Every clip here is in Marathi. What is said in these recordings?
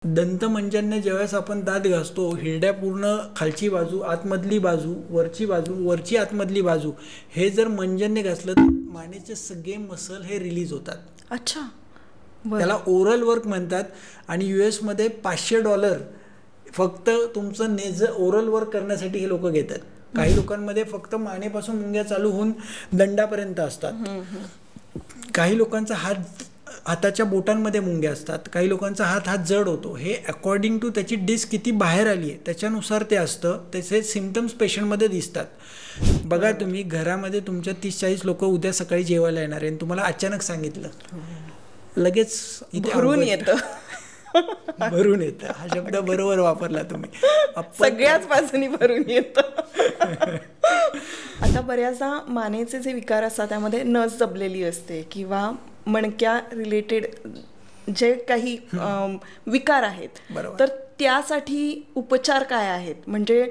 दंतमंजनने ज्यावेळेस आपण दात घासतो, हिरड्या पूर्ण खालची बाजू, आतमधली बाजू, वरची बाजू, वरची आतमधली बाजू, हे जर मंजनने घासलं तर मानेचे सगळे मसल हे रिलीज होतात. अच्छा. त्याला ओरल वर्क म्हणतात. आणि US मध्ये $500 फक्त तुमचं ओरल वर्क करण्यासाठी हे लोक घेतात. काही लोकांमध्ये फक्त मानेपासून मुंग्या चालू होऊन दंडापर्यंत असतात. काही लोकांचा हाताच्या बोटांमध्ये मुंग्या असतात. काही लोकांचा हात जड होतो. हे अकॉर्डिंग टू त्याची डिस्क किती बाहेर आली आहे त्याच्यानुसार ते असतं. त्याचे सिम्पटम्स पेशंटमध्ये दिसतात. बघा तुम्ही घरामध्ये तुमच्या 30-40 लोक उद्या सकाळी जेवायला येणार आहे आणि तुम्हाला अचानक सांगितलं, लगेच भरून येतं. भरून येतं हा शब्द बरोबर वापरला तुम्ही. सगळ्याच बाजूनी भरून येतं. आता बऱ्याचदा मानेचे जे विकार असतात त्यामध्ये नस दबलेली असते किंवा मणक्या रिलेटेड जे काही विकार आहेत, तर त्यासाठी उपचार काय आहेत? म्हणजे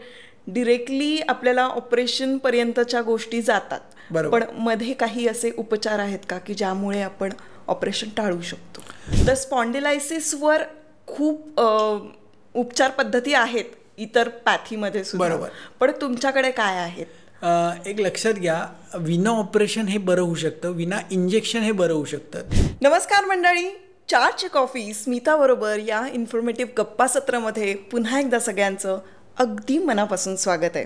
डिरेक्टली आपल्याला ऑपरेशन पर्यंतच्या गोष्टी जातात, पण मध्ये काही असे उपचार आहेत का की ज्यामुळे आपण ऑपरेशन टाळू शकतो? तर स्पॉन्डिलायसिसवर खूप उपचार पद्धती आहेत इतर पॅथीमध्ये सुद्धा, पण तुमच्याकडे काय आहेत? एक लक्षात घ्या, विना ऑपरेशन हे बरं होऊ शकतं, विना इंजेक्शन हे बरं होऊ शकतं. नमस्कार मंडळी, चारची कॉफी स्मिता बरोबर या इन्फॉर्मेटिव्ह गप्पा सत्रामध्ये पुन्हा एकदा सगळ्यांचं अगदी मनापासून स्वागत आहे.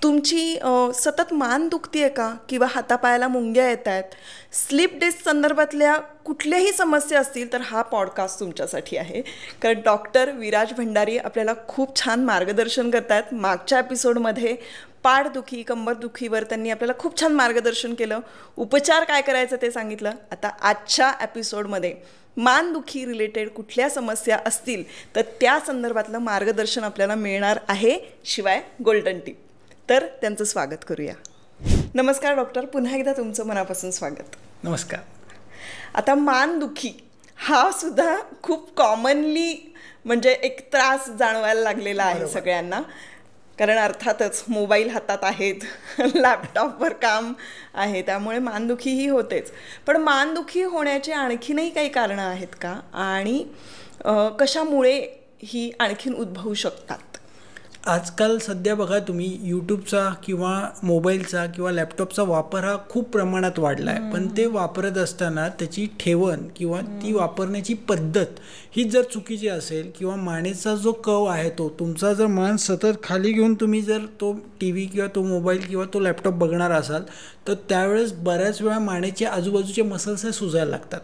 तुमची सतत मान दुखती आहे का किंवा हातापायाला मुंग्या येत आहेत, स्लीप डिस्क संदर्भातल्या कुठल्याही समस्या असतील तर हा पॉडकास्ट तुमच्यासाठी आहे. कारण डॉक्टर विराज भंडारी आपल्याला खूप छान मार्गदर्शन करत आहेत. मागच्या एपिसोडमध्ये पाठदुखी कंबरदुखीवर त्यांनी आपल्याला खूप छान मार्गदर्शन केलं, उपचार काय करायचं ते सांगितलं. आता आजच्या एपिसोडमध्ये मानदुखी रिलेटेड कुठल्या समस्या असतील तर त्या संदर्भातलं मार्गदर्शन आपल्याला मिळणार आहे, शिवाय गोल्डन टिप. तर त्यांचं स्वागत करूया. नमस्कार डॉक्टर, पुन्हा एकदा तुमचं मनापासून स्वागत. नमस्कार. आता मानदुखी हा सुद्धा खूप कॉमनली म्हणजे एक त्रास जाणवायला लागलेला आहे सगळ्यांना. कारण अर्थातच मोबाईल हातात आहेत, लॅपटॉपवर काम आहे, त्यामुळे मानदुखी ही होतेच. पण मानदुखी होण्याची आणखीनही काही कारणं आहेत का, आणि कशामुळे ही आणखीन उद्भवू शकतात? आजकाल सध्या बघा तुम्ही, यूट्यूबचा किंवा मोबाईलचा किंवा लॅपटॉपचा वापर हा खूप प्रमाणात वाढला आहे. पण ते वापरत असताना त्याची ठेवण किंवा ती वापरण्याची पद्धत ही जर चुकीची असेल, किंवा मानेचा जो कव आहे तो तुमचा जर मान सतत खाली घेऊन तुम्ही जर तो TV किंवा तो मोबाईल किंवा तो लॅपटॉप बघणार असाल तर त्यावेळेस बऱ्याच वेळा मानेचे आजूबाजूचे मसल्स हे सुजायला लागतात.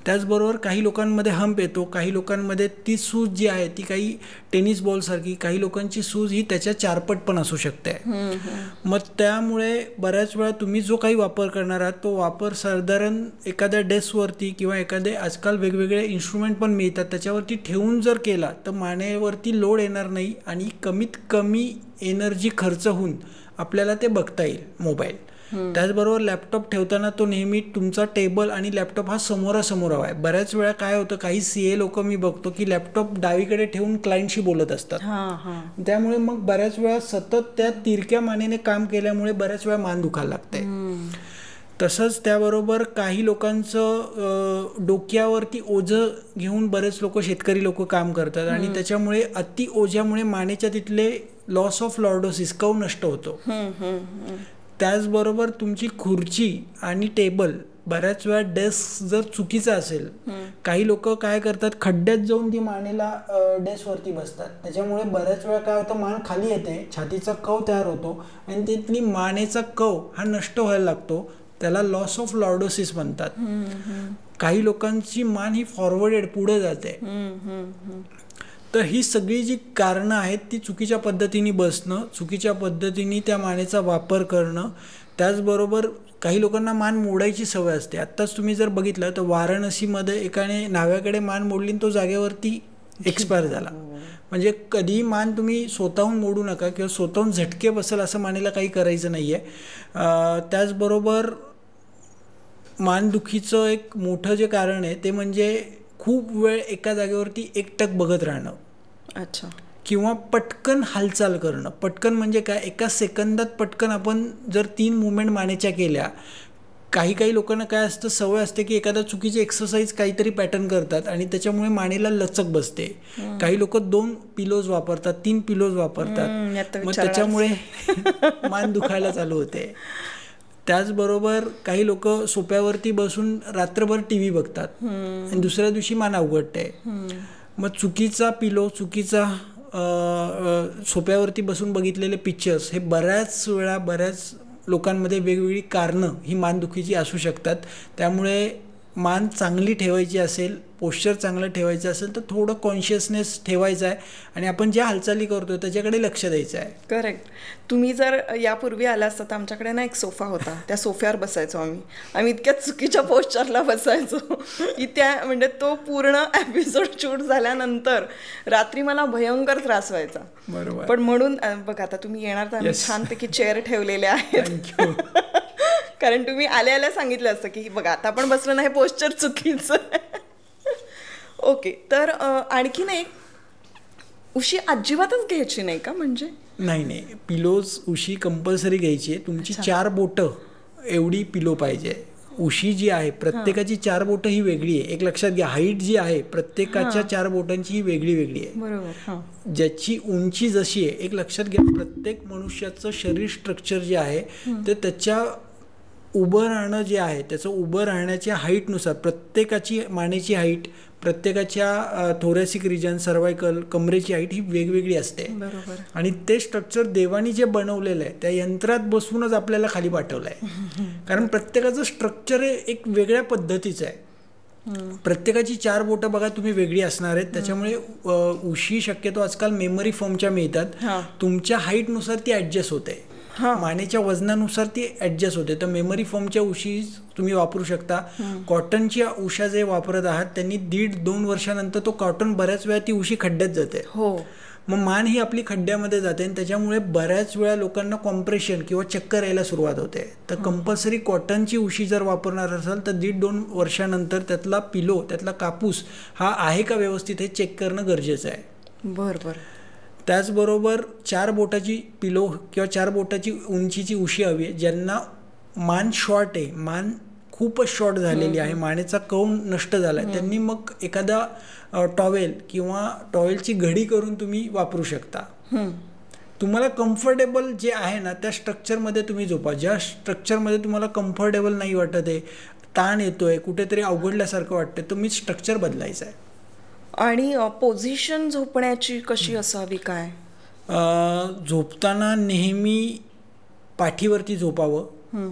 त्याचबरोबर काही लोकांमध्ये हंप येतो, काही लोकांमध्ये ती सूज जी आहे ती काही टेनिस बॉलसारखी, काही लोकांची सूज ही त्याच्या 4 पट पण असू शकते. मग त्यामुळे बऱ्याच वेळा तुम्ही जो काही वापर करणार आहात तो वापर साधारण एखाद्या डेस्कवरती किंवा एखादे आजकाल वेगवेगळे इन्स्ट्रुमेंट पण मिळतात त्याच्यावरती ठेवून जर केला तर मानेवरती लोड येणार नाही आणि कमीत कमी एनर्जी खर्च होऊन आपल्याला ते बघता येईल मोबाईल. त्याचबरोबर लॅपटॉप ठेवताना तो नेहमी तुमचा टेबल आणि लॅपटॉप हा समोरासमोर हवा आहे. बऱ्याच वेळा काय होतं, काही CA लोक मी बघतो की लॅपटॉप डावीकडे ठेवून क्लायंटशी बोलत असतात. त्यामुळे मग बऱ्याच वेळा सतत त्या तिरक्या मानेने काम केल्यामुळे बऱ्याच वेळा मान दुखायला लागते. तसंच त्याबरोबर काही लोकांचं डोक्यावरती ओझं घेऊन बरेच लोक, शेतकरी लोक काम करतात आणि त्याच्यामुळे अति ओझ्यामुळे मानेच्या तिथले लॉस ऑफ लॉर्डोसिस कव नष्ट होतो. त्याचबरोबर तुमची खुर्ची आणि टेबल, बऱ्याच वेळा डेस्क जर चुकीचा असेल, काही लोक काय करतात खड्ड्यात जाऊन ती मानेला डेस्कवरती बसतात. त्याच्यामुळे बऱ्याच वेळा काय होतं, मान खाली येते, छातीचा कव तयार होतो आणि तिथली मानेचा कव हा नष्ट व्हायला लागतो. त्याला लॉस ऑफ लॉर्डोसिस म्हणतात. काही लोकांची मान ही फॉरवर्डेड पुढे जाते. तर ही सगळी जी कारणं आहेत ती चुकीच्या पद्धतीने बसणं, चुकीच्या पद्धतीने त्या मानेचा वापर करणं. त्याचबरोबर काही लोकांना मान मोडायची सवय असते. आत्ताच तुम्ही जर बघितलं तर वाराणसीमध्ये एकाने नाव्याकडे मान मोडली आणि तो जागेवरती एक्सपायर झाला. म्हणजे कधीही मान तुम्ही स्वतःहून मोडू नका किंवा स्वतःहून झटके बसेल असं मानेला काही करायचं नाही आहे. त्याचबरोबर मानदुखीचं एक मोठं जे कारण आहे ते म्हणजे खूप वेळ एका जागेवरती एकटक बघत राहणं. अच्छा. किंवा पटकन हालचाल करणं. पटकन म्हणजे काय, एका सेकंदात पटकन आपण जर 3 मुवमेंट मानेच्या केल्या काही लोकांना काय असतं, सवय असते की एखादा चुकीची एक्सरसाइज काहीतरी पॅटर्न करतात आणि त्याच्यामुळे मानेला लचक बसते. काही लोक 2 पिलोज वापरतात, 3 पिलोज वापरतात, मग त्याच्यामुळे मान दुखायला चालू होते. त्याचबरोबर काही लोक सोफ्यावरती बसून रात्रभर TV बघतात आणि दुसऱ्या दिवशी मान अवघडते. मग चुकीचा पिलो, चुकीचा सोफ्यावरती बसून बघितलेले पिक्चर्स हे बऱ्याच लोकांमध्ये वेगवेगळी कारणं ही मानदुखीची असू शकतात. त्यामुळे मान चांगली ठेवायची असेल, पोश्चर चांगलं ठेवायचं असेल तर थोडं कॉन्शियसनेस ठेवायचा आहे आणि आपण ज्या हालचाली करतोय त्याच्याकडे लक्ष द्यायचं आहे. करेक्ट. तुम्ही जर यापूर्वी आला असता तर आमच्याकडे ना एक सोफा होता, त्या सोफ्यावर बसायचो आम्ही इतक्या चुकीच्या पोश्चरला बसायचो की म्हणजे तो पूर्ण एपिसोड शूट झाल्यानंतर रात्री मला भयंकर त्रास व्हायचा. बरोबर. पण म्हणून बघा आता तुम्ही येणार तर छानपैकी चेअर ठेवलेले आहेत कारण तुम्ही आल्या सांगितलं असतं की बघा आता आपण बसलो ना, हे पोश्चर चुकीचं आहे. ओके. तर आणखीन एक, उशी अजिबातच घ्यायची नाही का? म्हणजे नाही, पिलोज उशी कंपल्सरी घ्यायची आहे. तुमची 4 बोटं एवढी पिलो पाहिजे. उशी जी आहे प्रत्येकाची 4 बोटं ही वेगळी आहे. एक लक्षात घ्या, हाईट जी आहे प्रत्येकाच्या 4 बोटांची ही वेगळी आहे. बरोबर. ज्याची उंची जशी आहे, एक लक्षात घ्या, प्रत्येक मनुष्याचं शरीर स्ट्रक्चर जे आहे ते त्याच्या उभं राहणं जे आहे त्याचं उभं राहण्याच्या हाईटनुसार प्रत्येकाची मानेची हाईट, प्रत्येकाच्या थोरॅसिक रिजन, सर्वायकल, कमरेची हाईट ही वेगवेगळी असते. बरोबर. आणि ते स्ट्रक्चर देवानी जे बनवलेलं आहे त्या यंत्रात बसूनच आपल्याला खाली पाठवलं आहे. कारण प्रत्येकाचं स्ट्रक्चर हे एक वेगळ्या पद्धतीचं आहे. प्रत्येकाची 4 बोटं बघा तुम्ही वेगळी असणार आहेत. त्याच्यामुळे उशी शक्यतो आजकाल मेमरी फॉर्मच्या मिळतात. तुमच्या हाईटनुसार ती ॲडजस्ट होते, मानेच्या वजनानुसार ती ॲडजस्ट होते. तर मेमरी फॉर्मच्या उशी तुम्ही वापरू शकता. कॉटनच्या उशा जे वापरत आहात त्यांनी 1.5-2 वर्षानंतर तो कॉटन बऱ्याच वेळा ती उशी खड्ड्यात जाते. मग मान ही आपली खड्ड्यामध्ये जाते आणि त्याच्यामुळे बऱ्याच वेळा लोकांना कॉम्प्रेशन किंवा चक्कर यायला सुरुवात होते. तर कंपल्सरी कॉटनची उशी जर वापरणार असाल तर 1.5-2 वर्षानंतर त्यातला पिलो, त्यातला कापूस हा आहे का व्यवस्थित हे चेक करणं गरजेचं आहे. बरोबर. त्याचबरोबर 4 बोटाची पिलो किंवा 4 बोटाची उंचीची उशी हवी आहे. ज्यांना मान शॉर्ट आहे, मान खूपच शॉर्ट झालेली आहे, मानेचा कौन नष्ट झाला आहे, त्यांनी मग एखादा टॉवेल किंवा टॉवेलची घडी करून तुम्ही वापरू शकता. तुम्हाला कम्फर्टेबल जे आहे ना त्या स्ट्रक्चरमध्ये तुम्ही झोपा. ज्या स्ट्रक्चरमध्ये तुम्हाला कम्फर्टेबल नाही वाटत आहे, ताण येतोय, कुठेतरी अवघडल्यासारखं वाटतं, तुम्ही स्ट्रक्चर बदलायचं आहे. आणि पोझिशन झोपण्याची कशी असावी काय? झोपताना नेहमी पाठीवरती झोपावं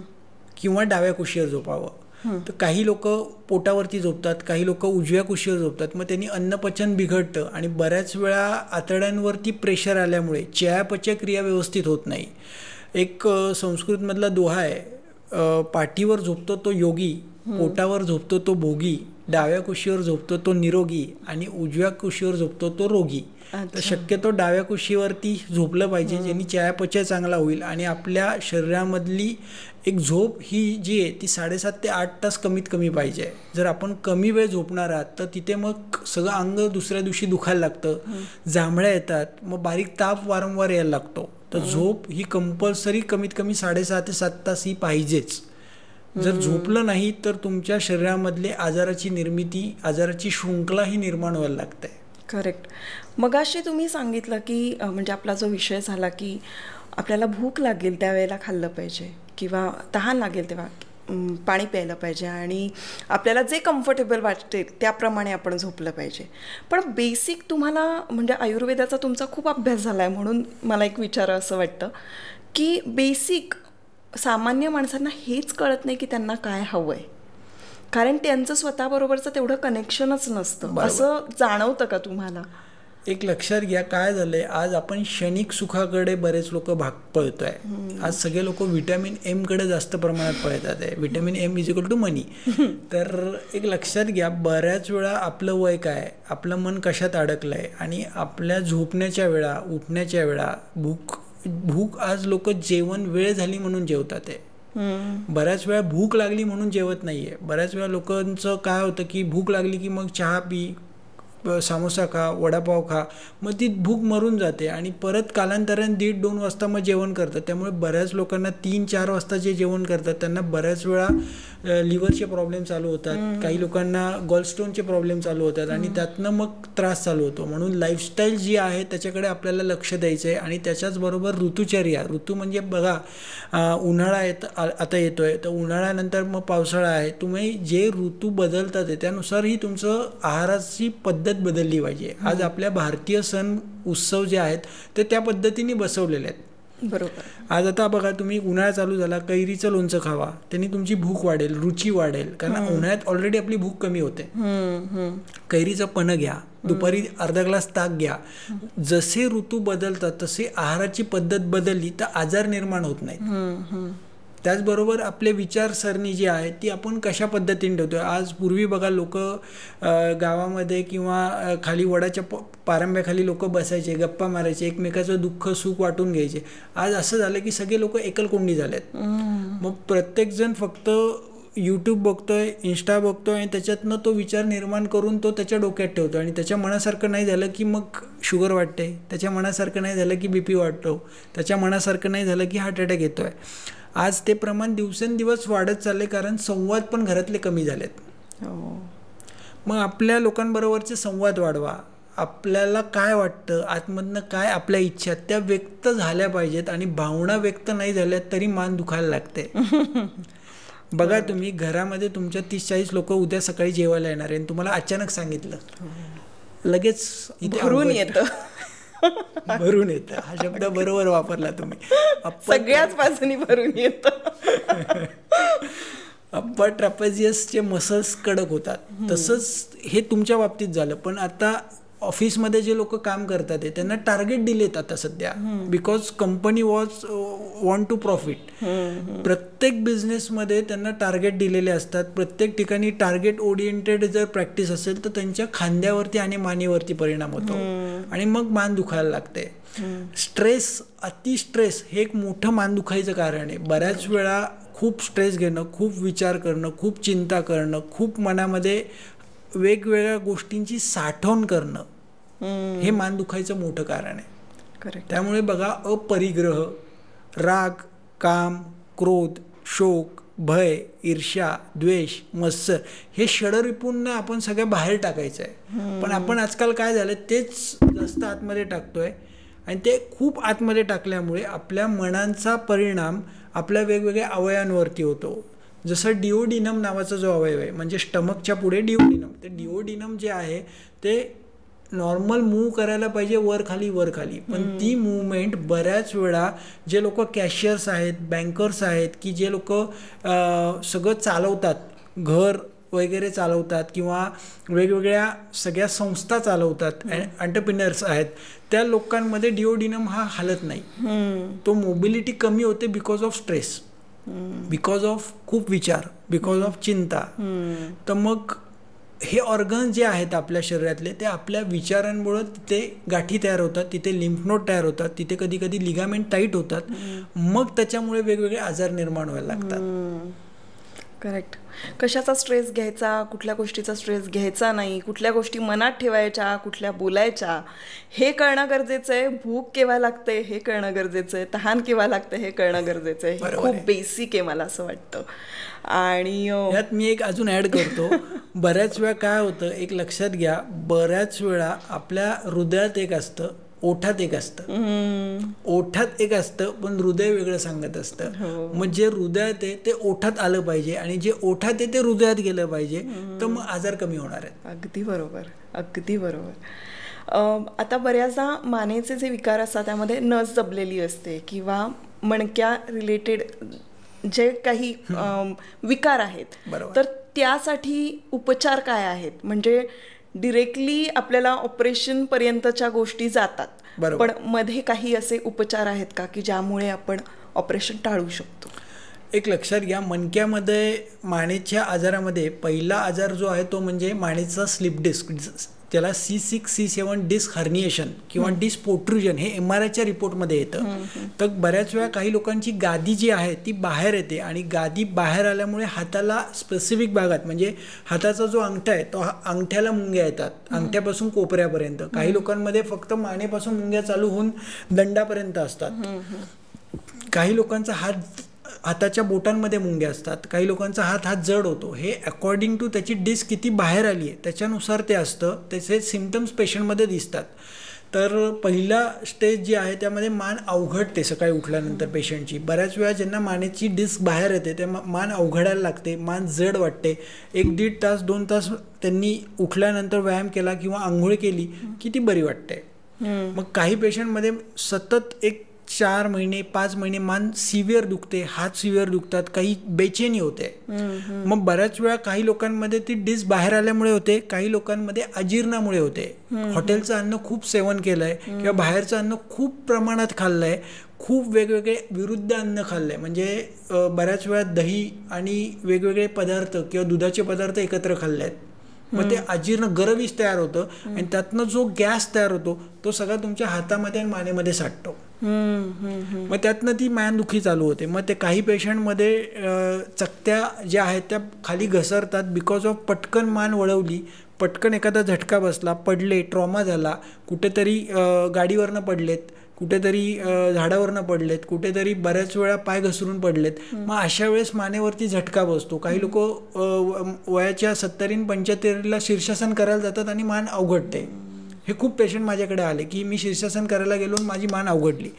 किंवा डाव्या कुशीवर झोपावं. तर काही लोक पोटावरती झोपतात, काही लोक उजव्या कुशीवर झोपतात. मग त्यांनी अन्नपचन बिघडतं आणि बऱ्याच वेळा आतड्यांवरती प्रेशर आल्यामुळे चयापचय क्रिया व्यवस्थित होत नाही. एक संस्कृतमधला दोहा आहे, पाठीवर झोपतो तो योगी, पोटावर झोपतो तो भोगी, डाव्या कुशीवर झोपतो तो निरोगी आणि उजव्या कुशीवर झोपतो तो रोगी. तर शक्यतो डाव्या कुशीवरती झोपलं पाहिजे, ज्यांनी चयापचय चांगला होईल आणि आपल्या शरीरामधली एक झोप ही जी आहे ती 7.5 ते 8 तास कमीत कमी पाहिजे. जर आपण कमी वेळ झोपणार आहात तर तिथे मग सगळं अंग दुसऱ्या दिवशी दुखायला लागतं, जांभळ्या येतात, मग बारीक ताप वारंवार यायला लागतो. तर झोप ही कंपल्सरी कमीत कमी 6.5 ते 7 तास ही पाहिजेच. जर झोपलं नाही तर तुमच्या शरीरामधले आजाराची निर्मिती, आजाराची शृंखला ही निर्माण व्हायला लागते. करेक्ट. मगाशी तुम्ही सांगितलं की म्हणजे आपला जो विषय झाला की आपल्याला भूक लागेल त्यावेळेला खाल्लं पाहिजे किंवा तहान लागेल तेव्हा पाणी प्यायलं पाहिजे आणि आपल्याला जे कम्फर्टेबल वाटते त्याप्रमाणे आपण झोपलं पाहिजे. पण बेसिक तुम्हाला म्हणजे आयुर्वेदाचा तुमचा खूप अभ्यास झाला आहे म्हणून मला एक विचारावं असं वाटतं की बेसिक सामान्य माणसांना हेच कळत नाही की त्यांना काय हवं आहे, कारण त्यांचं स्वतःबरोबरचं तेवढं कनेक्शनच नसतं. असं जाणवतं का तुम्हाला? एक लक्षात घ्या, काय झालंय, आज आपण क्षणिक सुखाकडे बरेच लोक भाग पळतोय. आज सगळे लोक व्हिटॅमिन एम कडे जास्त प्रमाणात पळतात आहे. व्हिटॅमिन एम = मनी. तर एक लक्षात घ्या, बऱ्याच वेळा आपलं वय काय, आपलं मन कशात अडकलंय आणि आपल्या झोपण्याच्या वेळा, उठण्याच्या वेळा, भूक आज लोक जेवण वेळ झाली म्हणून जेवतात आहे. बऱ्याच वेळा भूक लागली म्हणून जेवत नाहीये. बऱ्याच वेळा लोकांचं काय होतं की भूक लागली की मग चहा पी, समोसा खा, वडापाव खा, मग ती भूक मरून जाते आणि परत कालांतराने 1:30-2 वाजता मग जेवण करतात. त्यामुळे बऱ्याच लोकांना 3-4 वाजता जे जेवण करतात त्यांना बऱ्याच वेळा लिव्हरचे प्रॉब्लेम चालू होतात, काही लोकांना गॉलस्टोनचे प्रॉब्लेम चालू होतात आणि त्यातनं मग त्रास चालू होतो. म्हणून लाईफस्टाईल जी आहे त्याच्याकडे आपल्याला लक्ष द्यायचं आहे. आणि त्याच्याचबरोबर ऋतुचर्या, ऋतू म्हणजे बघा उन्हाळा आता येतोय, तर उन्हाळ्यानंतर मग पावसाळा आहे. तुम्ही जे ऋतू बदलतात त्यानुसारही तुमचं आहाराची पद्धत बदलली पाहिजे. आज आपल्या भारतीय सण उत्सव जे आहेत ते त्या पद्धतीने बसवलेले आहेत. बरोबर. आज आता बघा तुम्ही उन्हाळा चालू झाला, कैरीचं लोणचं खावा, त्यांनी तुमची भूक वाढेल, रुची वाढेल. कारण उन्हाळ्यात ऑलरेडी आपली भूक कमी होते. कैरीचं पन्ह घ्या, दुपारी अर्धा ग्लास ताक घ्या. जसे ऋतू बदलतात तसे आहाराची पद्धत बदलली तर आजार निर्माण होत नाहीत. त्याचबरोबर आपले विचारसरणी जी आहे ती आपण कशा पद्धतीने ठेवतोय. आज पूर्वी बघा लोक गावामध्ये किंवा खाली वडाच्या पारंब्याखाली लोक बसायचे, गप्पा मारायचे, एकमेकाचं दुःख सुख वाटून घ्यायचे. आज असं झालं की सगळे लोक एकलकोंडी झालेत. मग प्रत्येकजण फक्त यूट्यूब बघतोय, इंस्टा बघतोय आणि त्याच्यातनं तो विचार निर्माण करून तो त्याच्या डोक्यात ठेवतो आणि त्याच्या मनासारखं नाही झालं की मग शुगर वाटते, त्याच्या मनासारखं नाही झालं की BP वाटतो, त्याच्या मनासारखं नाही झालं की हार्ट अटॅक येतोय. आज ते प्रमाण दिवसेंदिवस वाढत चालले कारण संवाद पण घरातले कमी झालेत. मग आपल्या लोकांबरोबरचे संवाद वाढवा. आपल्याला काय वाटतं, आतमधनं काय आपल्या इच्छा त्या व्यक्त झाल्या पाहिजेत आणि भावना व्यक्त नाही झाल्या तरी मान दुखायला लागते. बघा तुम्ही घरामध्ये तुमच्या 30-40 लोक उद्या सकाळी जेवायला येणार आहे आणि तुम्हाला अचानक सांगितलं, लगेच भरून येतं. भरून येतं हा शब्द बरोबर वापरला तुम्ही. सगळ्याच बाजूनी भरून येतं. अप्पर ट्रॅपेझियसचे मसल्स कडक होतात. तसंच हे तुमच्या बाबतीत झालं. पण आता ऑफिसमध्ये जे लोक काम करतात त्यांना टार्गेट दिलेत आता सध्या, because company want to profit. प्रत्येक बिझनेसमध्ये त्यांना टार्गेट दिलेले असतात. प्रत्येक ठिकाणी टार्गेट ओरिएंटेड जर प्रॅक्टिस असेल तर त्यांच्या खांद्यावरती आणि मानेवरती परिणाम होतो आणि मग मान दुखायला लागते. स्ट्रेस, अति स्ट्रेस हे एक मोठं मान दुखायचं कारण आहे. बऱ्याच वेळा खूप स्ट्रेस घेणं, खूप विचार करणं, खूप चिंता करणं, खूप मनामध्ये वेगवेगळ्या गोष्टींची साठवण करणं हे मान दुखायचं मोठं कारण आहे. करेक्ट. त्यामुळे बघा अपरिग्रह, राग, काम, क्रोध, शोक, भय, ईर्ष्या, द्वेष, मत्सर हे षडरिपूंना आपण सगळ्या बाहेर टाकायचं आहे. पण आपण आजकाल काय झालं तेच जास्त आतमध्ये टाकतोय आणि ते खूप आतमध्ये टाकल्यामुळे आपल्या मनांचा परिणाम आपल्या वेगवेगळ्या अवयवांवरती होतो. जसं डिओडिनम नावाचा जो अवयव आहे म्हणजे स्टमकच्या पुढे डिओडिनम, ते डिओडिनम जे आहे ते नॉर्मल मूव्ह करायला पाहिजे वर खाली वर खाली, पण ती मूवमेंट बऱ्याच वेळा जे लोक कॅशियर्स आहेत, बँकर्स आहेत की जे लोक सगळं चालवतात, घर वगैरे चालवतात किंवा वेगवेगळ्या सगळ्या संस्था चालवतात, एंटरप्रिनर्स आहेत, त्या लोकांमध्ये डिओडिनम हा हालत नाही. तो मोबिलिटी कमी होते because of stress, because of खूप विचार, बिकॉज ऑफ चिंता. तर मग हे ऑर्गन्स जे आहेत आपल्या शरीरातले ते आपल्या विचारांमुळे तिथे गाठी तयार होतात, तिथे लिम्फ नोड तयार होतात, तिथे कधी कधी लिगामेंट टाईट होतात, मग त्याच्यामुळे वेगवेगळे आजार निर्माण व्हायला लागतात. करेक्ट. कशाचा स्ट्रेस घ्यायचा, कुठल्या गोष्टीचा स्ट्रेस घ्यायचा नाही, कुठल्या गोष्टी मनात ठेवायच्या, कुठल्या बोलायच्या हे कळणं गरजेचं आहे. भूक केव्हा लागते हे कळणं गरजेचं आहे, तहान केव्हा लागते हे कळणं गरजेचं आहे. हे खूप बेसिक आहे मला असं वाटतं. आणि यात मी एक अजून ॲड करतो. बऱ्याच वेळा काय होतं एक लक्षात घ्या, बऱ्याच वेळा आपल्या हृदयात एक असतं, ओठात एक असतं, ओठात एक असतं पण हृदय वेगळं सांगत असतं. मग जे हृदयात आहे ते ओठात आलं पाहिजे आणि जे ओठात आहे ते हृदयात गेलं पाहिजे, तर मग आजार कमी होणार आहेत. अगदी बरोबर, अगदी बरोबर. आता बऱ्याचदा मानेचे जे विकार असतात त्यामध्ये नस दबलेली असते किंवा मणक्या रिलेटेड जे काही विकार आहेत, तर त्यासाठी उपचार काय आहेत? म्हणजे डिरेक्टली आपल्याला ऑपरेशन पर्यंतच्या गोष्टी जातात, पण मध्ये काही असे उपचार आहेत का की ज्यामुळे आपण ऑपरेशन टाळू शकतो? एक लक्षात घ्या, मणक्यामध्ये मानेच्या आजारामध्ये पहिला आजार जो आहे तो म्हणजे मानेचा स्लिप डिस्क. त्याला C6-C7 डिस्क हर्निएशन किंवा डिस्क पोट्रुजन हे MRIच्या रिपोर्टमध्ये येतं. तर बऱ्याच वेळा काही लोकांची गादी जी आहे ती बाहेर येते आणि गादी बाहेर आल्यामुळे हाताला स्पेसिफिक भागात म्हणजे हाताचा जो अंगठा आहे तो अंगठ्याला मुंग्या येतात, अंगठ्यापासून कोपऱ्यापर्यंत. काही लोकांमध्ये फक्त मानेपासून मुंग्या चालू होऊन दंडापर्यंत असतात. काही लोकांचा हाताच्या बोटांमध्ये मुंग्या असतात, काही लोकांचा हात जड होतो. हे अकॉर्डिंग टू त्याची डिस्क किती बाहेर आली आहे त्याच्यानुसार ते असतं. त्याचे सिम्पटम्स पेशंटमध्ये दिसतात. तर पहिला स्टेज जी आहे त्यामध्ये मान अवघडते सकाळी उठल्यानंतर पेशंटची. बऱ्याच वेळा ज्यांना मानेची डिस्क बाहेर येते ते मान अवघडायला लागते, मान जड वाटते. 1-1.5 तास 2 तास त्यांनी उठल्यानंतर व्यायाम केला किंवा आंघोळ केली की ती बरी वाटते. मग काही पेशंटमध्ये सतत 4 महिने 5 महिने मान सिव्हिअर दुखते, हात सिव्हिअर दुखतात, काही बेचैनी होते. मग बऱ्याच वेळा काही लोकांमध्ये ती डिस्क बाहेर आल्यामुळे होते, काही लोकांमध्ये अजीर्णामुळे होते. हॉटेलचं अन्न खूप सेवन केलंय किंवा बाहेरचं अन्न खूप प्रमाणात खाल्लंय, खूप वेगवेगळे विरुद्ध अन्न खाल्लंय. म्हणजे बऱ्याच वेळा दही आणि वेगवेगळे पदार्थ किंवा दुधाचे पदार्थ एकत्र खाल्ले आहेत. मग ते अजीर्ण गरवीज तयार होतं आणि त्यातनं जो गॅस तयार होतो तो सगळा तुमच्या हातामध्ये आणि मानेमध्ये साठतो. मग त्यातनं ती मानदुखी चालू होते. मग ते काही पेशंटमध्ये चकत्या ज्या आहेत त्या खाली घसरतात बिकॉज ऑफ पटकन मान वळवली, पटकन एखादा झटका बसला, पडले, ट्रॉमा झाला, कुठेतरी गाडीवरनं पडलेत, कुठेतरी झाडावरनं पडलेत, कुठेतरी बऱ्याच वेळा पाय घसरून पडलेत. मग अशा वेळेस मानेवरती झटका बसतो. काही लोक वयाच्या 70-75ला शीर्षासन करायला जातात आणि मान अवघडते. हे खूप पेशंट माझ्याकडे आले की मी शीर्षासन करायला गेलो आणि माझी मान अवघडली.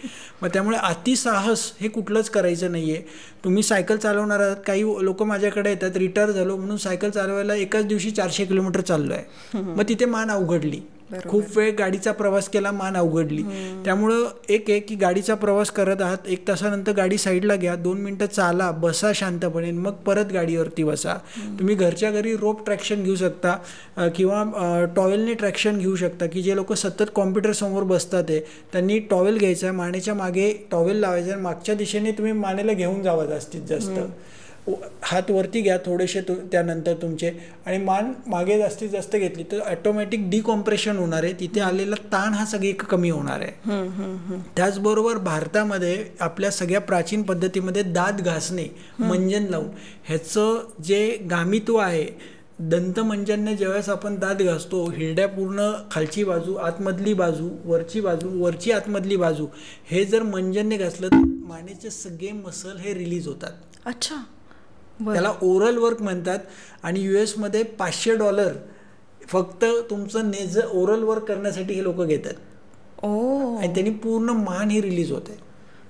मग त्यामुळे अतिसाहस हे कुठलंच करायचं नाही आहे. तुम्ही सायकल चालवणार आहात, काही लोक माझ्याकडे येतात रिटायर झालो म्हणून सायकल चालवायला एकाच दिवशी 400 किलोमीटर चाललो आहे, मग तिथे मान अवघडली. खूप वेळ गाडीचा प्रवास केला, मान अवघडली. त्यामुळं एक की गाडीचा प्रवास करत आहात, 1 तासानंतर गाडी साईडला घ्या, 2 मिनटं चाला, बसा शांतपणे, मग परत गाडीवरती बसा. तुम्ही घरच्या घरी रोप ट्रॅक्शन घेऊ शकता किंवा टॉवेलने ट्रॅक्शन घेऊ शकता. की जे लोक सतत कॉम्प्युटर समोर बसतात आहे त्यांनी टॉवेल घ्यायचा, मानेच्या मागे टॉवेल लावायचा आणि मागच्या दिशेने तुम्ही मानेला घेऊन जावं जास्तीत जास्त. हात वरती घ्या थोडेसे त्यानंतर तुमचे आणि मान मागे जास्तीत जास्त घेतली तर ऑटोमॅटिक डिकॉम्प्रेशन होणार आहे. तिथे आलेला ताण हा सगळी कमी होणार आहे. त्याचबरोबर भारतामध्ये आपल्या सगळ्या प्राचीन पद्धतीमध्ये दात घासणे, मंजन लावून, ह्याचं जे गामित्व आहे, दंतमंजनने ज्यावेळेस आपण दात घासतो हिरड्या पूर्ण खालची बाजू, आतमधली बाजू, वरची बाजू, वरची आतमधली बाजू, हे जर मंजनने घासलं तर मानेचे सगळे मसल हे रिलीज होतात. अच्छा, त्याला ओरल वर्क म्हणतात. आणि US मध्ये $500 फक्त तुमचं ओरल वर्क करण्यासाठी हे लोक घेतात. आणि त्यांनी पूर्ण मान ही रिलीज होते.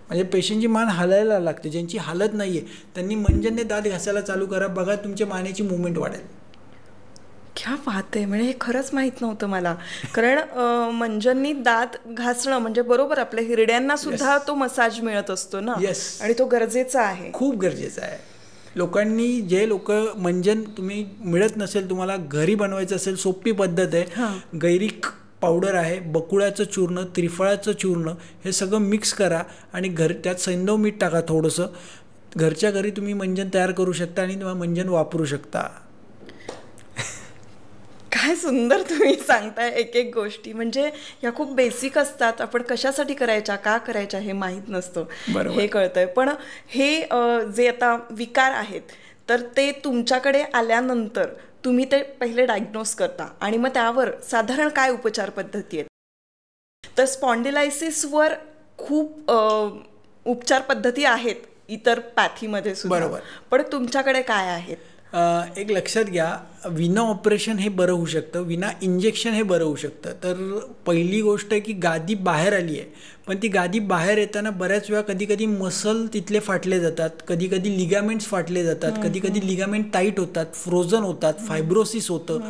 म्हणजे पेशंटची मान हलायला लागते. ज्यांची हालत नाहीये त्यांनी मंजनने दात घासायला चालू करा, बघा तुमच्या मानेची मुवमेंट वाढेल. क्या बात आहे. म्हणजे हे खरंच माहीत नव्हतं मला. कारण मंजननी दात घासणं म्हणजे बरोबर आपल्या हिरड्यांना सुद्धा तो मसाज मिळत असतो ना. आणि तो गरजेचा आहे, खूप गरजेचा आहे. लोकांनी जे लोक मंजन तुम्ही मिळत नसेल, तुम्हाला घरी बनवायचं असेल, सोपी पद्धत आहे. गैरिक पावडर आहे, बकुळाचं चूर्ण, त्रिफळाचं चूर्ण, हे सगळं मिक्स करा आणि त्यात सैंधव मीठ टाका थोडंसं. घरच्या घरी तुम्ही मंजन तयार करू शकता आणि तुम्हाला मंजन वापरू शकता. काय सुंदर तुम्ही सांगताय एक एक गोष्टी. म्हणजे या खूप बेसिक असतात, आपण कशासाठी करायच्या, का करायच्या हे माहीत नसतं, हे कळतंय. पण हे जे आता विकार आहेत तर ते तुमच्याकडे आल्यानंतर तुम्ही ते पहिले डायग्नोज करता आणि मग त्यावर साधारण काय उपचार पद्धती आहेत. तर स्पॉन्डिलायसिसवर खूप उपचार पद्धती आहेत इतर पॅथीमध्ये सुद्धा, बरोबर, पण तुमच्याकडे काय आहेत? एक लक्षात घ्या, विना ऑपरेशन हे बरं होऊ शकतं, विना इंजेक्शन हे बरं होऊ शकतं. तर पहिली गोष्ट आहे की गादी बाहेर आली आहे, पण ती गादी बाहेर येताना बऱ्याच वेळा कधी कधी मसल तिथले फाटले जातात, कधी कधी लिगामेंट्स फाटले जातात, कधी कधी लिगामेंट टाईट होतात, फ्रोझन होतात, फायब्रोसिस होतं,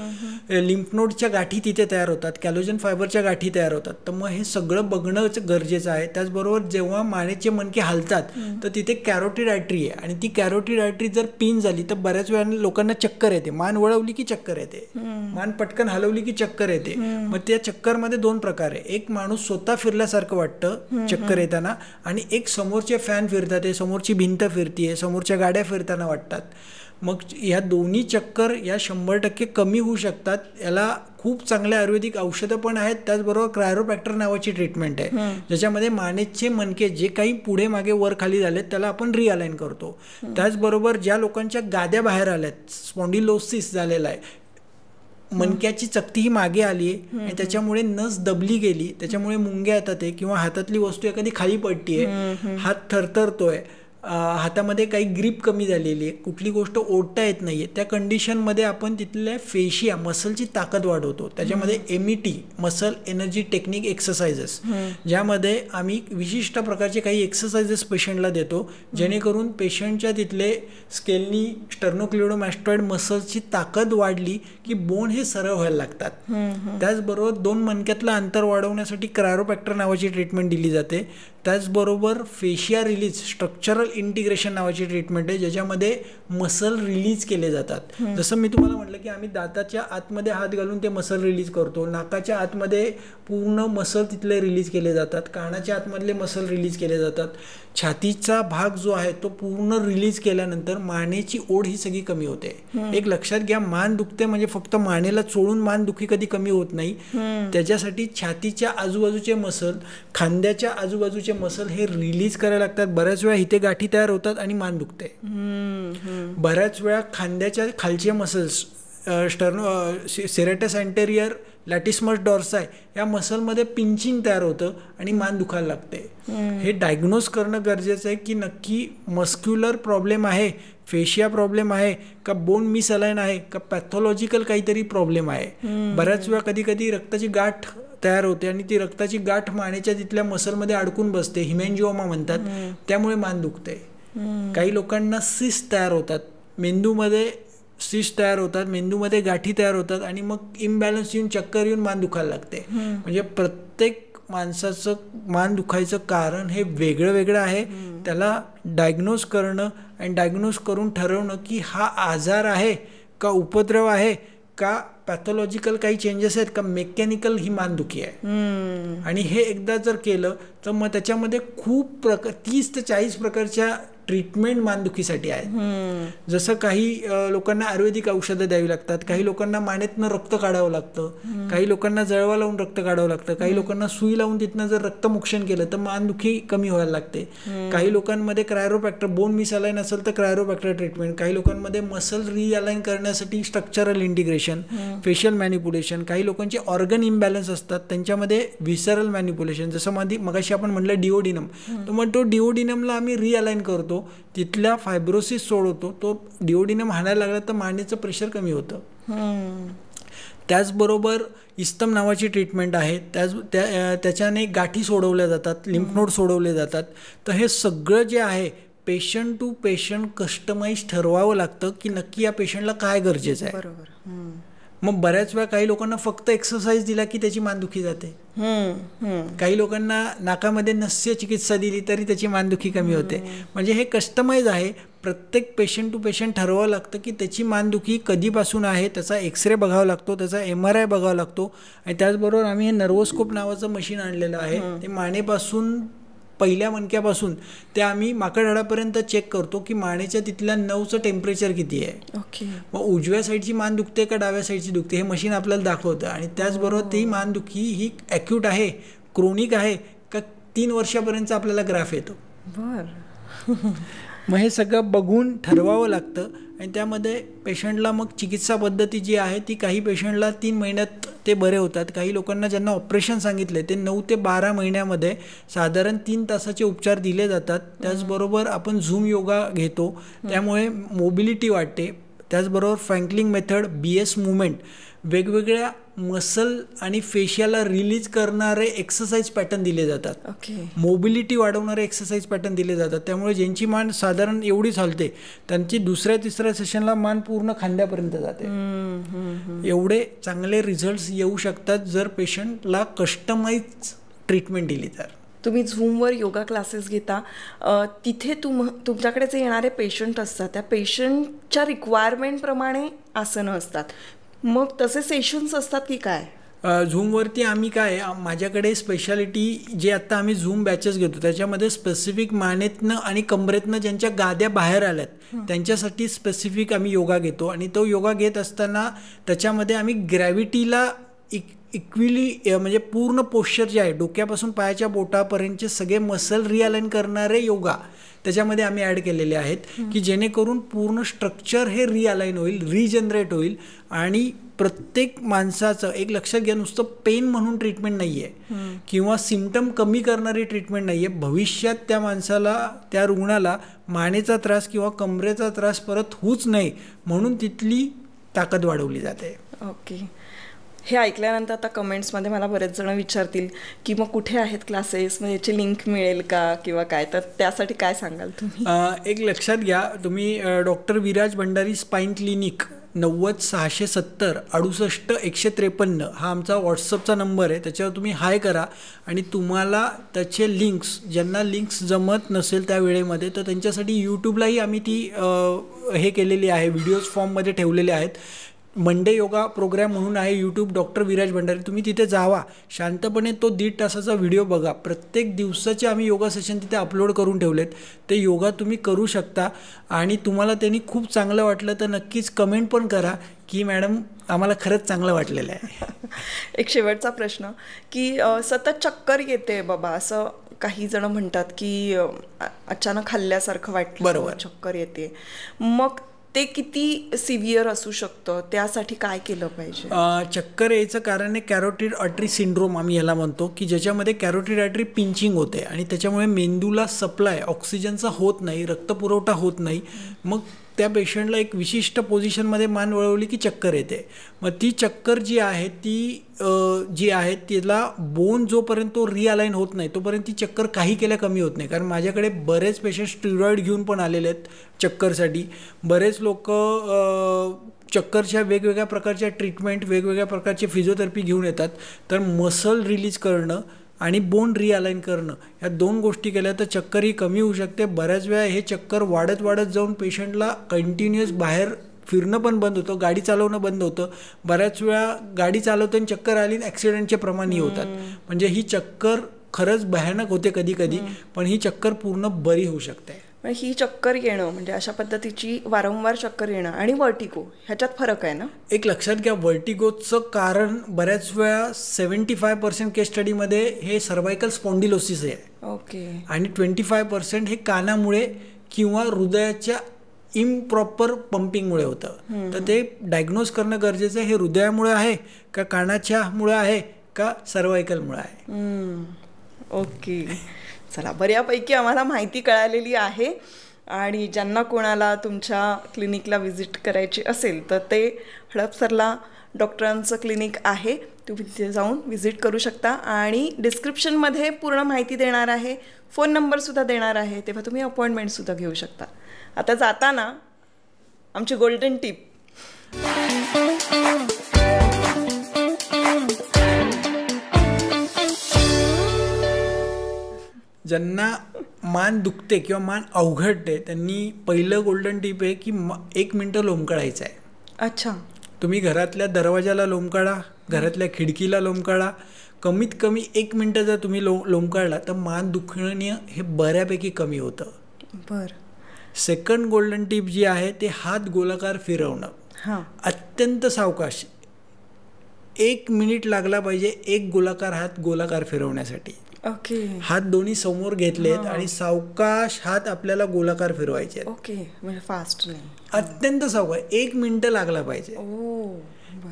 लिम्फ नोडच्या गाठी तिथे तयार होतात, कॅलोजन फायबरच्या गाठी तयार होतात. तर मग हे सगळं बघणं गरजेचं आहे. त्याचबरोबर जेव्हा मानेचे मणके हालतात तर तिथे कॅरोटिड आर्टरी आहे आणि ती कॅरोटिड आर्टरी जर पिन झाली तर बऱ्याच वेळा लोकांना चक्कर येते. मान वळवली की चक्कर येते, मान पटकन हलवली की चक्कर येते. मग त्या चक्करमध्ये 2 प्रकार आहे. एक माणूस स्वतः फिरल्यासारखं वाटतं चक्कर येताना आणि एक समोरचे फॅन फिरतात, समोरची भिंत फिरतीये, समोरच्या गाड्या फिरताना वाटतात. मग ह्या दोन्ही चक्कर या 100% कमी होऊ शकतात. याला खूप चांगले आयुर्वेदिक औषधं पण आहेत. त्याचबरोबर क्रायोप्रॅक्टर नावाची ट्रीटमेंट आहे ज्याच्यामध्ये मानेचे मणके जे काही पुढे मागे वर खाली झालेत त्याला आपण रिअलाइन करतो. त्याचबरोबर ज्या लोकांच्या गाद्या बाहेर आल्यात, स्पॉन्डिलोसिस झालेला आहे, मणक्याची चकती ही मागे आली आहे आणि त्याच्यामुळे नस दबली गेली, त्याच्यामुळे मुंग्या येतात आहे किंवा हातातली वस्तू एखादी खाली पडती आहे, हात थरथरतोय, हातामध्ये काही ग्रीप कमी झालेली आहे, कुठली गोष्ट ओढता येत नाही आहे, त्या कंडिशनमध्ये आपण तिथल्या फेशिया मसलची ताकद वाढवतो. त्याच्यामध्ये MET muscle energy technique exercises, ज्यामध्ये आम्ही विशिष्ट प्रकारचे काही एक्सरसाइजेस पेशंटला देतो जेणेकरून पेशंटच्या तिथले स्केलनी स्टर्नोक्लिडोमॅस्टॉइड मसल्सची ताकद वाढली की बोन हे सरळ व्हायला लागतात. त्याचबरोबर 2 मणक्यातलं अंतर वाढवण्यासाठी क्रायोप्रॅक्टर नावाची ट्रीटमेंट दिली जाते. त्याचबरोबर फेशिया रिलीज स्ट्रक्चरल इंटिग्रेशन नावाची ट्रीटमेंट आहे ज्याच्यामध्ये मसल रिलीज केले जातात. जसं मी तुम्हाला म्हटलं की आम्ही दाताच्या आतमध्ये हात घालून ते मसल रिलीज करतो, नाकाच्या आतमध्ये पूर्ण मसल तिथले रिलीज केले जातात, कानाच्या आतमधले मसल रिलीज केले जातात, छातीचा भाग जो आहे तो पूर्ण रिलीज केल्यानंतर मानेची ओढ ही सगळी कमी होते. एक लक्षात घ्या, मान दुखते म्हणजे फक्त मानेला चोळून मान दुखी कधी कमी होत नाही. त्याच्यासाठी छातीच्या आजूबाजूचे मसल, खांद्याच्या आजूबाजूचे मसल हे रिलीज करायला लागतात. बऱ्याच वेळा इथे गाठी तयार होतात आणि मान दुखते. बऱ्याच वेळा खांद्याच्या खालचे मसल्स सेरेटस अँटेरियर, लॅटिसमस डॉर्साय या मसलमध्ये पिंचिंग तयार होतं आणि मान दुखायला लागते. हे डायग्नोज करणं गरजेचं आहे की नक्की मस्क्युलर प्रॉब्लेम आहे, फेशिया प्रॉब्लेम आहे का, बोन मिसअलाइन आहे का, पॅथॉलॉजिकल काहीतरी प्रॉब्लेम आहे. बऱ्याच वेळा कधी कधी रक्ताची गाठ तयार होते आणि ती रक्ताची गाठ मानेच्या तिथल्या मसलमध्ये अडकून बसते, हिमॅन्जिओमा म्हणतात, त्यामुळे मान दुखते. काही लोकांना सिस्ट तयार होतात, मेंदूमध्ये सिस्ट तयार होतात, मेंदूमध्ये गाठी तयार होतात आणि मग इम्बॅलन्स येऊन चक्कर येऊन मान दुखायला लागते. म्हणजे प्रत्येक माणसाचं मान दुखायचं कारण हे वेगळं वेगळं आहे. त्याला डायग्नोज करणं आणि डायग्नोज करून ठरवणं की हा आजार आहे का, उपद्रव आहे का, पॅथॉलॉजिकल काही चेंजेस आहेत का, मेकॅनिकल ही मानदुखी आहे. आणि हे एकदा जर केलं तर मग त्याच्यामध्ये खूप 30 ते 40 प्रकारच्या ट्रीटमेंट मानदुखीसाठी आहेत. जसं काही लोकांना आयुर्वेदिक औषधं द्यावी लागतात, काही लोकांना मानेतनं रक्त काढावं लागतं, काही लोकांना जळवा लावून रक्त काढावं लागतं, काही लोकांना सुई लावून तिथनं जर रक्तमोक्षण केलं तर मानदुखी कमी व्हायला लागते. काही लोकांमध्ये क्रायोप्रॅक्टर, बोन मिसअलाइन असेल तर क्रायोप्रॅक्टर ट्रीटमेंट, काही लोकांमध्ये मसल रिअलाइन करण्यासाठी स्ट्रक्चरल इंटिग्रेशन, फेशियल मॅनिप्युलेशन, काही लोकांचे ऑर्गन इम्बॅलन्स असतात त्यांच्यामध्ये व्हिसरल मॅनिप्युलेशन, जसं मगाशी आपण म्हटलं डिओडिनम, तर मग तो डिओडिनमला आम्ही रिअलाइन करतो, तिथल्या फायब्रोसिस सोडवतो. तो डिओडिनम हाणायला लागला तर मानेचं प्रेशर कमी होतं. त्याचबरोबर इस्तम नावाची ट्रीटमेंट आहे, त्याच्याने गाठी सोडवल्या जातात, लिम्फ नोड सोडवले जातात. तर हे सगळं जे आहे पेशंट टू पेशंट कस्टमाइज ठरवावं लागतं की नक्की या पेशंटला काय गरजेचं आहे. बरोबर. मग बऱ्याच वेळा काही लोकांना फक्त एक्सरसाइज दिला की त्याची मानदुखी जाते, काही लोकांना नाकामध्ये नस्य चिकित्सा दिली तरी त्याची मानदुखी कमी होते. म्हणजे हे कस्टमाइज आहे, प्रत्येक पेशंट टू पेशंट ठरवावं लागतं की त्याची मानदुखी कधीपासून आहे, त्याचा एक्सरे बघावा लागतो, त्याचा MRI बघावा लागतो. आणि त्याचबरोबर आम्ही हे नर्वोस्कोप नावाचं मशीन आणलेलं आहे, ते मानेपासून पहिल्या मणक्यापासून ते आम्ही माकडहाडापर्यंत चेक करतो की मानेच्या तिथल्या नवचं टेम्परेचर किती आहे. मग उजव्या साईडची मान दुखते का डाव्या साईडची दुखते हे मशीन आपल्याला दाखवतं. आणि त्याचबरोबर ती मानदुखी ही ॲक्यूट आहे, क्रोनिक आहे का, 3 वर्षापर्यंत आपल्याला ग्राफ येतो. मग हे सगळं बघून ठरवावं लागतं. आणि त्यामध्ये पेशंटला मग चिकित्सा पद्धती जी आहे ती काही पेशंटला 3 महिन्यात ते बरे होतात, काही लोकांना ज्यांना ऑपरेशन सांगितले ते 9 ते 12 महिन्यामध्ये साधारण 3 तासाचे उपचार दिले जातात. त्याचबरोबर आपण झूम योगा घेतो, त्यामुळे मोबिलिटी वाढते. त्याचबरोबर फ्रँकलिंग मेथड, BS मुवमेंट, वेगवेगळ्या मसल आणि फेशियाला रिलीज करणारे एक्सरसाइज पॅटर्न दिले जातात, मोबिलिटी वाढवणारे एक्सरसाइज पॅटर्न दिले जातात. त्यामुळे ज्यांची मान साधारण एवढीच हलते त्यांची 2ऱ्या-3ऱ्या सेशनला मान पूर्ण खांद्यापर्यंत जाते. एवढे चांगले रिझल्ट्स येऊ शकतात जर पेशंटला कस्टमाइज ट्रीटमेंट दिली तर. तुम्ही झूमवर योगा क्लासेस घेता, तिथे तुमच्याकडे जे येणारे पेशंट असतात त्या पेशंटच्या रिक्वायरमेंटप्रमाणे आसनं असतात, मग तसे सेशन्स असतात की काय? झूमवरती आम्ही काय माझ्याकडे स्पेशालिटी जे आत्ता आम्ही झूम बॅचेस घेतो त्याच्यामध्ये स्पेसिफिक मानेतनं आणि कमरेतनं ज्यांच्या गाद्या बाहेर आल्यात त्यांच्यासाठी स्पेसिफिक आम्ही योगा घेतो आणि तो योगा घेत असताना त्याच्यामध्ये आम्ही ग्रॅव्हिटीला इक्विली म्हणजे पूर्ण पोश्चर जे आहे डोक्यापासून पायाच्या बोटापर्यंतचे सगळे मसल रिअलाइन करणारे योगा त्याच्यामध्ये आम्ही ॲड केलेले आहेत की जेणेकरून पूर्ण स्ट्रक्चर हे रिअलाइन होईल, रिजनरेट होईल आणि प्रत्येक माणसाचं एक लक्षात घ्या नुसतं पेन म्हणून ट्रीटमेंट नाही आहे किंवा सिम्पटम कमी करणारी ट्रीटमेंट नाही आहे. भविष्यात त्या माणसाला त्या रुग्णाला मानेचा त्रास किंवा कमरेचा त्रास परत होऊच नाही म्हणून तिथली ताकद वाढवली जाते. ओके. हे ऐकल्यानंतर आता कमेंट्समध्ये मला बरेच जण विचारतील की मग कुठे आहेत क्लासेस, मग याची लिंक मिळेल का किंवा काय, तर त्यासाठी काय सांगाल तुम्ही? एक लक्षात घ्या तुम्ही doctor Viraj Bhandari spine clinic 90-670-68-153 हा आमचा व्हॉट्सअपचा नंबर आहे. त्याच्यावर तुम्ही हाय करा आणि तुम्हाला त्याचे लिंक्स ज्यांना लिंक्स जमत नसेल त्या वेळेमध्ये तर त्यांच्यासाठी यूट्यूबलाही आम्ही ती हे केलेली आहे, व्हिडिओज फॉर्ममध्ये ठेवलेले आहेत. मंडे योगा प्रोग्राम म्हणून आहे यूट्यूब डॉक्टर विराज भंडारी, तुम्ही तिथे जावा शांतपणे तो 1.5 तासाचा व्हिडिओ बघा. प्रत्येक दिवसाचे आम्ही योगा सेशन तिथे अपलोड करून ठेवलेत. ते योगा तुम्ही करू शकता आणि तुम्हाला त्यांनी खूप चांगलं वाटलं तर नक्कीच कमेंट पण करा की मॅडम आम्हाला खरंच चांगलं वाटलेलं आहे. एक शेवटचा प्रश्न की सतत चक्कर येते बाबा असं काही जण म्हणतात की अचानक हल्ल्यासारखं वाटतं, बरोबर, चक्कर येते, मग ते किती सिव्हिअर असू शकतं, त्यासाठी काय केलं पाहिजे? चक्कर यायचं कारण आहे कॅरोटिड आर्टरी सिंड्रोम आम्ही याला म्हणतो की ज्याच्यामध्ये कॅरोटिड आर्टरी पिंचिंग होते आणि त्याच्यामुळे मेंदूला सप्लाय ऑक्सिजनचा होत नाही, रक्तपुरवठा होत नाही. मग त्या पेशंटला एक विशिष्ट पोझिशनमध्ये मान वळवली की चक्कर येते. मग ती चक्कर जी आहे ती तिला बोन जोपर्यंत तो रिअलाइन होत नाही तोपर्यंत ती चक्कर काही केल्या कमी होत नाही. कारण माझ्याकडे बरेच पेशंट स्टिरॉइड घेऊन पण आलेले आहेत चक्करसाठी. बरेच लोक चक्करच्या वेगवेगळ्या प्रकारच्या ट्रीटमेंट वेगवेगळ्या प्रकारचे फिजिओथेरपी घेऊन येतात. तर मसल रिलीज करणं आणि बोन रिअलाइन करणं ह्या 2 गोष्टी केल्या तर चक्कर ही कमी होऊ शकते. बऱ्याच वेळा हे चक्कर वाढत वाढत जाऊन पेशंटला कंटिन्युअस बाहेर फिरणं पण बंद होतं, गाडी चालवणं बंद होतं. बऱ्याच वेळा गाडी चालवताना चक्कर आली ॲक्सिडेंटचे प्रमाणही होतात. म्हणजे ही चक्कर खरंच भयानक होते कधी कधी, पण ही चक्कर पूर्ण बरी होऊ शकते. ही चक्कर येणं म्हणजे अशा पद्धतीची वारंवार चक्कर येणं आणि वर्टिगो ह्याच्यात फरक आहे ना? एक लक्षात घ्या वर्टिगोचं कारण बऱ्याच वेळा 75% केस स्टडीमध्ये हे सर्वायकल स्पॉन्डिलोसिस आहे. ओके. आणि 25% हे कानामुळे किंवा हृदयाच्या इम्प्रॉपर पंपिंगमुळे होतं. तर ते डायग्नोज करणं गरजेचं आहे. हे हृदयामुळे आहे का कानाच्यामुळे आहे का सर्वायकलमुळे आहे? ओके. चला, बऱ्यापैकी आम्हाला माहिती कळालेली आहे आणि ज्यांना कोणाला तुमच्या क्लिनिकला व्हिजिट करायची असेल तर ते हडपसरला डॉक्टरांचं क्लिनिक आहे, तुम्ही तिथे जाऊन व्हिजिट करू शकता आणि डिस्क्रिप्शनमध्ये पूर्ण माहिती देणार आहे, फोन नंबरसुद्धा देणार आहे, तेव्हा तुम्ही अपॉइंटमेंटसुद्धा घेऊ शकता. आता जाताना आमची गोल्डन टिप. ज्यांना मान दुखते किंवा मान अवघडते त्यांनी पहिलं गोल्डन टिप आहे की 1 मिनटं लोंबकळायचं आहे. अच्छा. तुम्ही घरातल्या दरवाजाला लोंबकाळा, घरातल्या खिडकीला लोंबकाळा. कमीत कमी 1 मिनटं जर तुम्ही लोंबकाळला तर मान दुखणं हे बऱ्यापैकी कमी होतं. बरं. सेकंड गोल्डन टिप जी आहे ते हात गोलाकार फिरवणं. अत्यंत सावकाश 1 मिनिट लागला पाहिजे एक गोलाकार हात गोलाकार फिरवण्यासाठी. ओके. हात दोन्ही समोर घेतलेत आणि सावकाश हात आपल्याला गोलाकार फिरवायचे. ओके. म्हणजे फास्ट नाही, अत्यंत सावकाश 1 मिनिट लागला पाहिजे.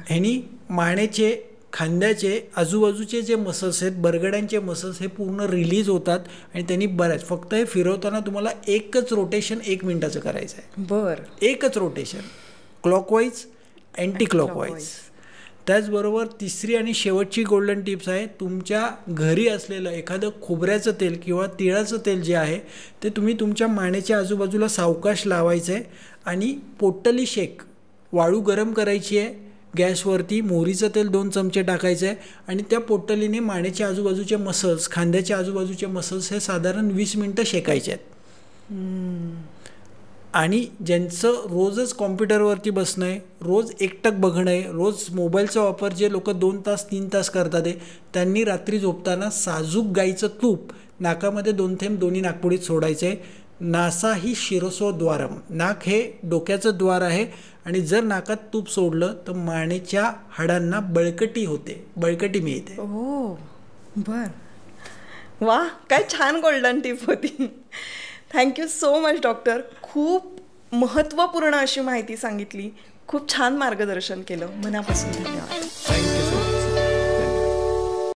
ह्यानी मानेचे खांद्याचे आजूबाजूचे जे मसल्स आहेत बरगड्यांचे मसल्स हे पूर्ण रिलीज होतात आणि त्यांनी बऱ्याच फक्त हे फिरवताना तुम्हाला एकच रोटेशन 1 मिनिटाचं करायचं आहे. बरं. एकच रोटेशन क्लॉकवाईज अँटी क्लॉकवाईज. त्याचबरोबर तिसरी आणि शेवटची गोल्डन टिप्स आहे तुमच्या घरी असलेलं एखादं खोबऱ्याचं तेल किंवा तिळाचं तेल जे आहे ते तुम्ही तुमच्या मानेच्या आजूबाजूला सावकाश लावायचं आहे आणि पोटली शेक वाळू गरम करायची आहे गॅसवरती, मोहरीचं तेल 2 चमचे टाकायचं आहे आणि त्या पोटलीने मानेच्या आजूबाजूचे मसल्स खांद्याच्या आजूबाजूचे मसल्स हे साधारण 20 मिनटं शेकायचे आहेत. आणि ज्यांचं रोजच कॉम्प्युटरवरती बसणं आहे, रोज एकटक बघणं आहे, रोज मोबाईलचा वापर जे लोक 2 तास 3 तास करतात आहे, त्यांनी रात्री झोपताना साजूक गाईचं तूप नाकामध्ये 2 थेंब दोन्ही नाकपुडीत सोडायचं आहे. नासा ही शिरसोद्वारम, नाक हे डोक्याचं द्वार आहे आणि जर नाकात तूप सोडलं तर मानेच्या हाडांना बळकटी होते, बळकटी मिळते. हो बर, वा, काय छान गोल्डन टिप होती. Thank you so much doctor. खूप महत्त्वपूर्ण अशी माहिती सांगितली, खूप छान मार्गदर्शन केलं. मनापासून धन्यवाद.